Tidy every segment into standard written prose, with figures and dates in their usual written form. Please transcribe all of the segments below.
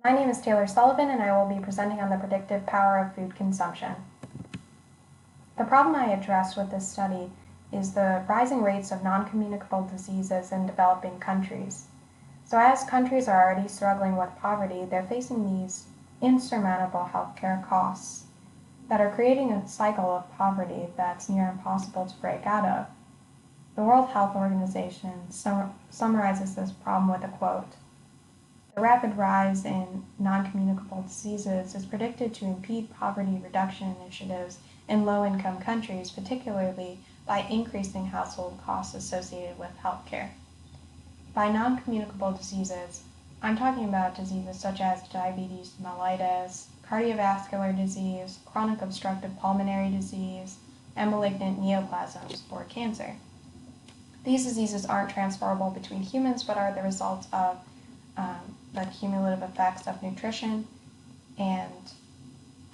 My name is Taylor Sullivan, and I will be presenting on the predictive power of food consumption. The problem I address with this study is the rising rates of non-communicable diseases in developing countries. So as countries are already struggling with poverty, they're facing these insurmountable healthcare costs that are creating a cycle of poverty that's near impossible to break out of. The World Health Organization summarizes this problem with a quote: "The rapid rise in non-communicable diseases is predicted to impede poverty reduction initiatives in low-income countries, particularly by increasing household costs associated with healthcare." By non-communicable diseases, I'm talking about diseases such as diabetes mellitus, cardiovascular disease, chronic obstructive pulmonary disease, and malignant neoplasms, or cancer. These diseases aren't transferable between humans, but are the result of the cumulative effects of nutrition and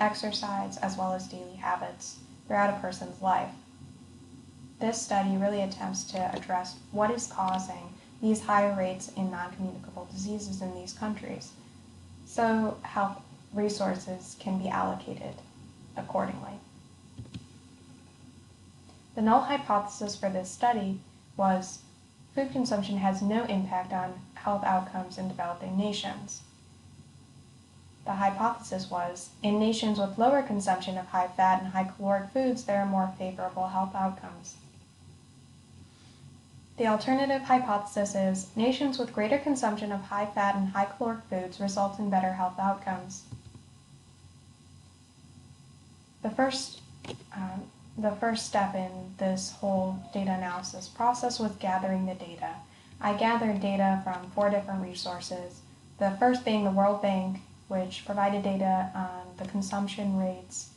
exercise, as well as daily habits throughout a person's life. This study really attempts to address what is causing these higher rates in non-communicable diseases in these countries, so health resources can be allocated accordingly. The null hypothesis for this study was food consumption has no impact on health outcomes in developing nations. The hypothesis was, in nations with lower consumption of high-fat and high-caloric foods, there are more favorable health outcomes. The alternative hypothesis is, nations with greater consumption of high-fat and high-caloric foods result in better health outcomes. The first step in this whole data analysis process was gathering the data. I gathered data from 4 different resources, the first being the World Bank, which provided data on the consumption rates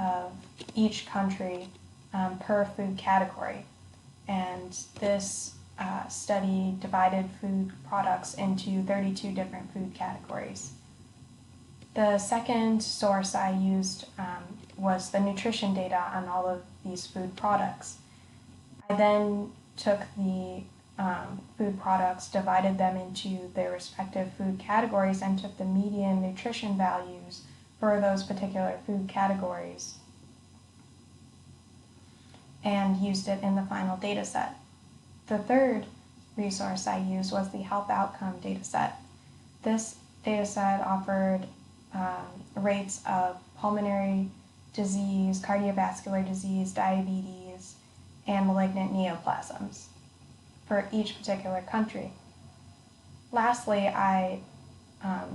of each country per food category. And this study divided food products into 32 different food categories. The second source I used was the nutrition data on all of these food products. I then took the food products, divided them into their respective food categories, and took the median nutrition values for those particular food categories and used it in the final data set. The third resource I used was the health outcome data set. This data set offered rates of pulmonary disease, cardiovascular disease, diabetes, and malignant neoplasms for each particular country. Lastly, I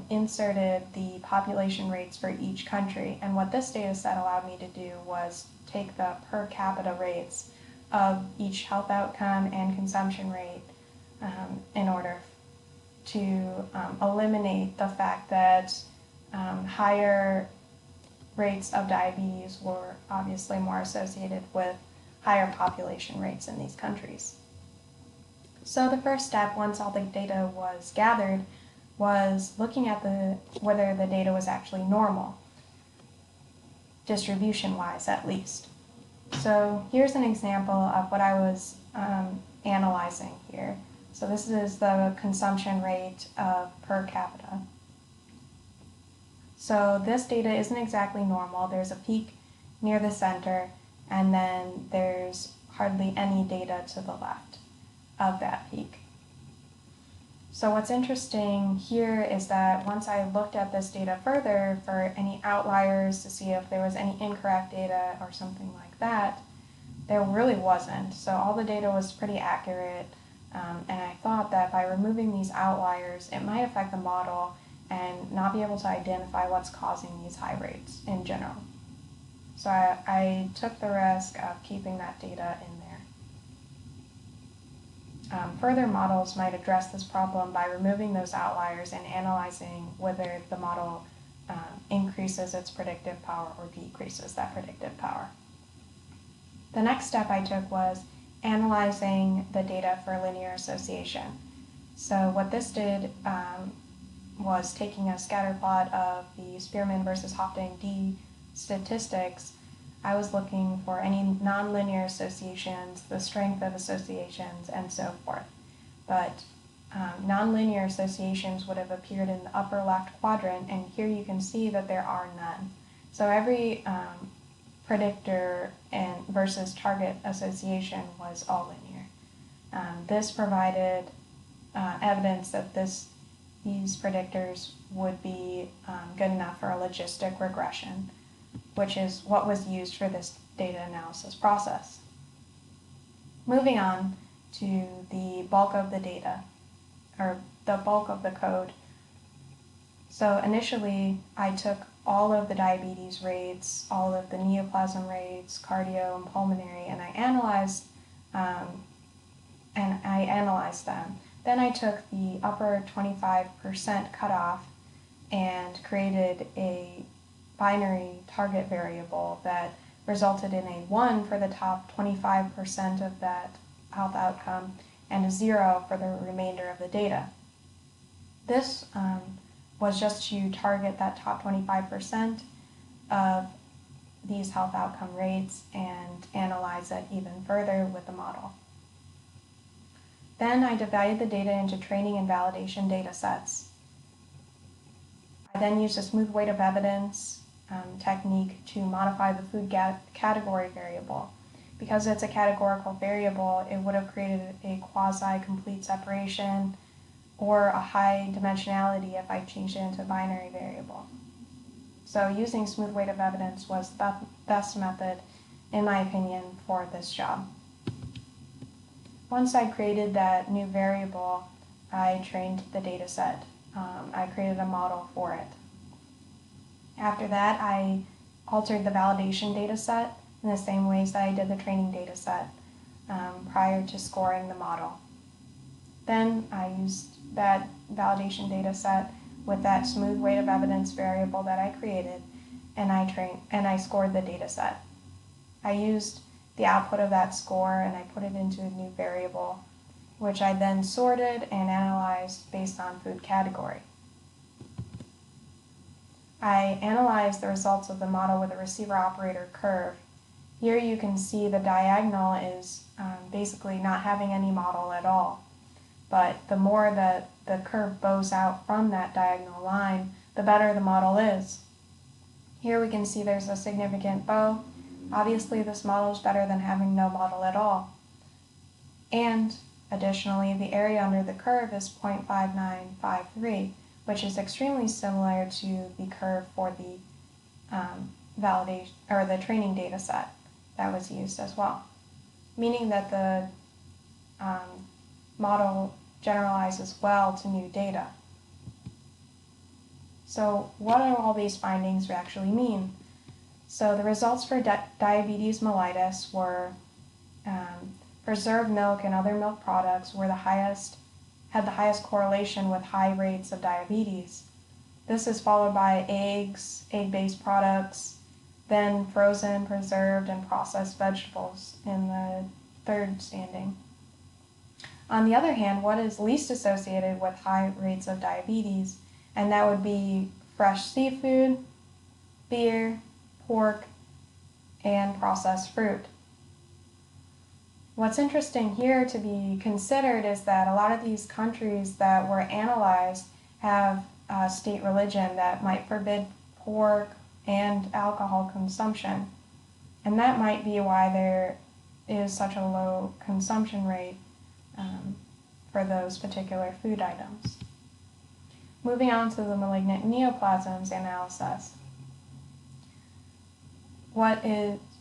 inserted the population rates for each country, and what this data set allowed me to do was take the per capita rates of each health outcome and consumption rate in order to eliminate the fact that higher rates of diabetes were obviously more associated with higher population rates in these countries. So the first step, once all the data was gathered, was looking at whether the data was actually normal, distribution-wise at least. So here's an example of what I was analyzing here. So this is the consumption rate of per capita. So this data isn't exactly normal. There's a peak near the center, and then there's hardly any data to the left of that peak. So what's interesting here is that once I looked at this data further for any outliers to see if there was any incorrect data or something like that, there really wasn't. So all the data was pretty accurate, and I thought that by removing these outliers, it might affect the model and not be able to identify what's causing these high rates in general. So I took the risk of keeping that data in there. Further models might address this problem by removing those outliers and analyzing whether the model increases its predictive power or decreases that predictive power. The next step I took was analyzing the data for linear association. So what this did was taking a scatter plot of the Spearman versus Hopding D statistics. I was looking for any nonlinear associations, the strength of associations, and so forth. But nonlinear associations would have appeared in the upper left quadrant, and here you can see that there are none. So every predictor and versus target association was all linear. This provided evidence that these predictors would be good enough for a logistic regression, which is what was used for this data analysis process. Moving on to the bulk of the data, or the bulk of the code. So initially, I took all of the diabetes rates, all of the neoplasm rates, cardio and pulmonary, and I analyzed them. Then I took the upper 25% cutoff and created a binary target variable that resulted in a 1 for the top 25% of that health outcome and a 0 for the remainder of the data. This was just to target that top 25% of these health outcome rates and analyze it even further with the model. Then I divided the data into training and validation data sets. I then used a smooth weight of evidence technique to modify the food category variable. Because it's a categorical variable, it would have created a quasi-complete separation or a high dimensionality if I changed it into a binary variable. So using smooth weight of evidence was the best method, in my opinion, for this job. Once I created that new variable, I trained the data set. I created a model for it. After that, I altered the validation data set in the same ways that I did the training data set prior to scoring the model. Then I used that validation data set with that smooth weight of evidence variable that I created, and I scored the data set. I used the output of that score and I put it into a new variable, which I then sorted and analyzed based on food category. I analyzed the results of the model with a receiver operator curve. Here you can see the diagonal is basically not having any model at all. But the more that the curve bows out from that diagonal line, the better the model is. Here we can see there's a significant bow. Obviously, this model is better than having no model at all. And additionally, the area under the curve is 0.5953, which is extremely similar to the curve for the validation or the training data set that was used as well, meaning that the model generalizes well to new data. So what do all these findings actually mean? So the results for diabetes mellitus were preserved milk and other milk products had the highest correlation with high rates of diabetes. This is followed by eggs, egg-based products, then frozen, preserved, and processed vegetables in the third standing. On the other hand, what is least associated with high rates of diabetes, and that would be fresh seafood, beer, pork, and processed fruit. What's interesting here to be considered is that a lot of these countries that were analyzed have a state religion that might forbid pork and alcohol consumption. And that might be why there is such a low consumption rate for those particular food items. Moving on to the malignant neoplasms analysis. What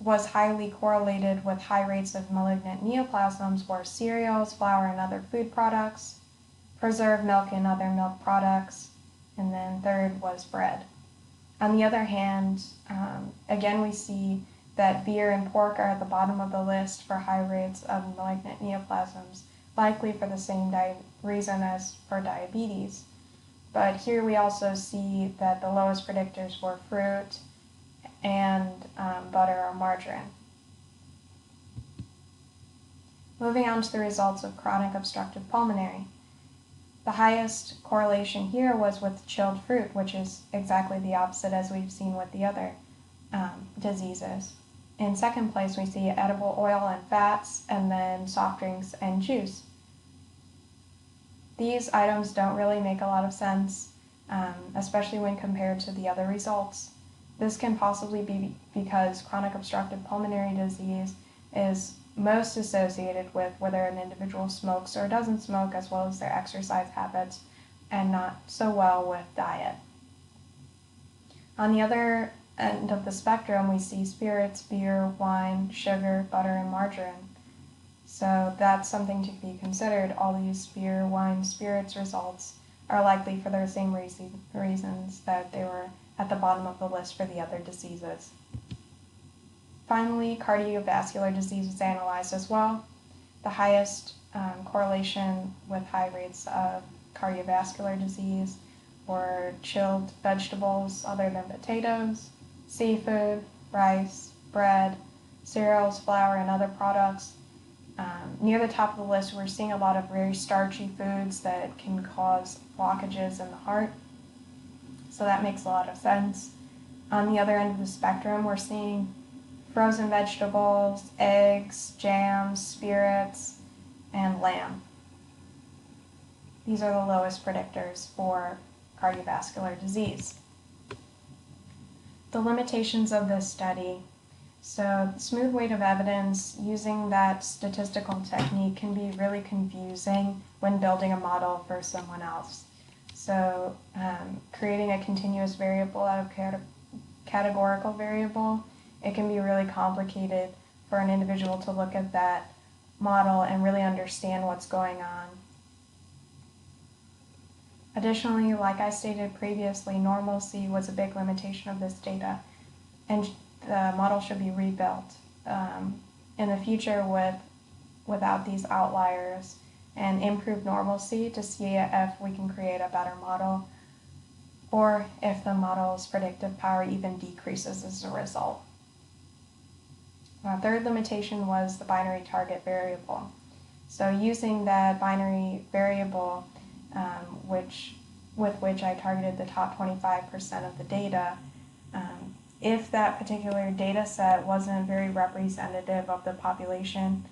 was highly correlated with high rates of malignant neoplasms were cereals, flour, and other food products, preserved milk and other milk products, and then third was bread. On the other hand, again we see that beer and pork are at the bottom of the list for high rates of malignant neoplasms, likely for the same reason as for diabetes. But here we also see that the lowest predictors were fruit and butter or margarine. Moving on to the results of chronic obstructive pulmonary. The highest correlation here was with chilled fruit, which is exactly the opposite as we've seen with the other diseases. In second place, we see edible oil and fats, and then soft drinks and juice. These items don't really make a lot of sense, especially when compared to the other results. This can possibly be because chronic obstructive pulmonary disease is most associated with whether an individual smokes or doesn't smoke, as well as their exercise habits, and not so well with diet. On the other end of the spectrum, we see spirits, beer, wine, sugar, butter, and margarine. So that's something to be considered. All these beer, wine, spirits results are likely for the same reasons that they were at the bottom of the list for the other diseases. Finally, cardiovascular disease was analyzed as well. The highest correlation with high rates of cardiovascular disease were chilled vegetables other than potatoes, seafood, rice, bread, cereals, flour, and other products. Near the top of the list, we're seeing a lot of very starchy foods that can cause blockages in the heart. So that makes a lot of sense. On the other end of the spectrum, we're seeing frozen vegetables, eggs, jams, spirits, and lamb. These are the lowest predictors for cardiovascular disease. The limitations of this study. So smooth weight of evidence, using that statistical technique can be really confusing when building a model for someone else. So creating a continuous variable out of categorical variable, it can be really complicated for an individual to look at that model and really understand what's going on. Additionally, like I stated previously, normalcy was a big limitation of this data, and the model should be rebuilt in the future without these outliers and improved normalcy to see if we can create a better model, or if the model's predictive power even decreases as a result. Our third limitation was the binary target variable. So using that binary variable, with which I targeted the top 25% of the data, if that particular data set wasn't very representative of the population,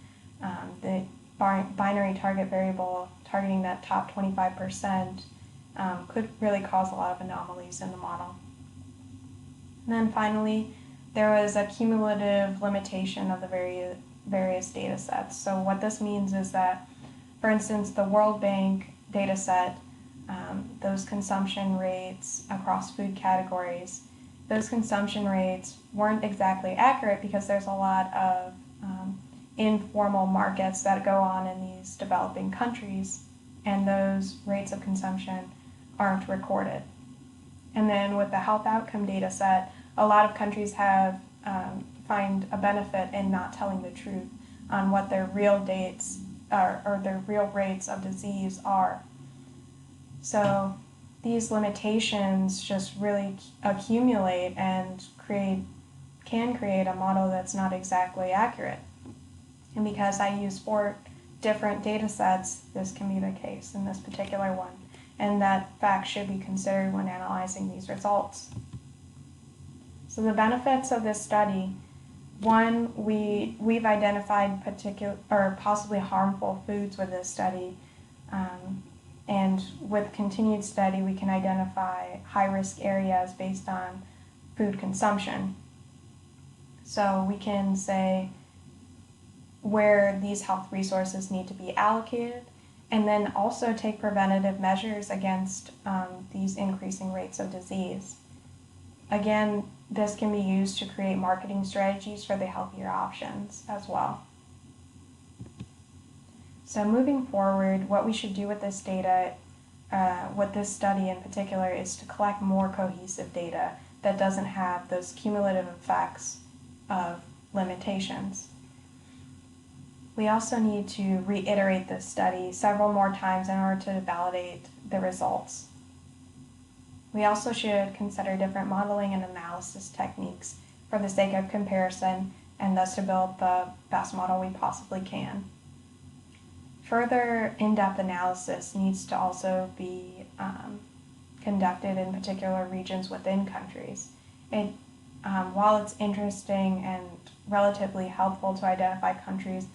the binary target variable targeting that top 25% could really cause a lot of anomalies in the model. And then finally, there was a cumulative limitation of the various data sets. So what this means is that, for instance, the World Bank data set, those consumption rates across food categories, those consumption rates weren't exactly accurate because there's a lot of informal markets that go on in these developing countries, and those rates of consumption aren't recorded. And then with the health outcome data set, a lot of countries have find a benefit in not telling the truth on what their real dates or their real rates of disease are. So these limitations just really accumulate and can create a model that's not exactly accurate. And because I use 4 different data sets, this can be the case in this particular one. And that fact should be considered when analyzing these results. So the benefits of this study: 1, we've identified particular or possibly harmful foods with this study. And with continued study, we can identify high-risk areas based on food consumption. So we can say where these health resources need to be allocated, and then also take preventative measures against these increasing rates of disease. Again, this can be used to create marketing strategies for the healthier options as well. So moving forward, what we should do with this data, with this study in particular, is to collect more cohesive data that doesn't have those cumulative effects of limitations. We also need to reiterate this study several more times in order to validate the results. We also should consider different modeling and analysis techniques for the sake of comparison and thus to build the best model we possibly can. Further in-depth analysis needs to also be conducted in particular regions within countries. While it's interesting and relatively helpful to identify countries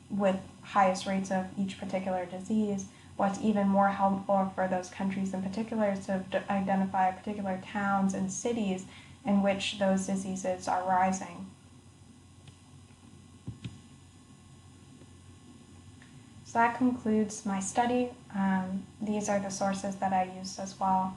with highest rates of each particular disease, what's even more helpful for those countries in particular is to identify particular towns and cities in which those diseases are rising. So that concludes my study. These are the sources that I used as well.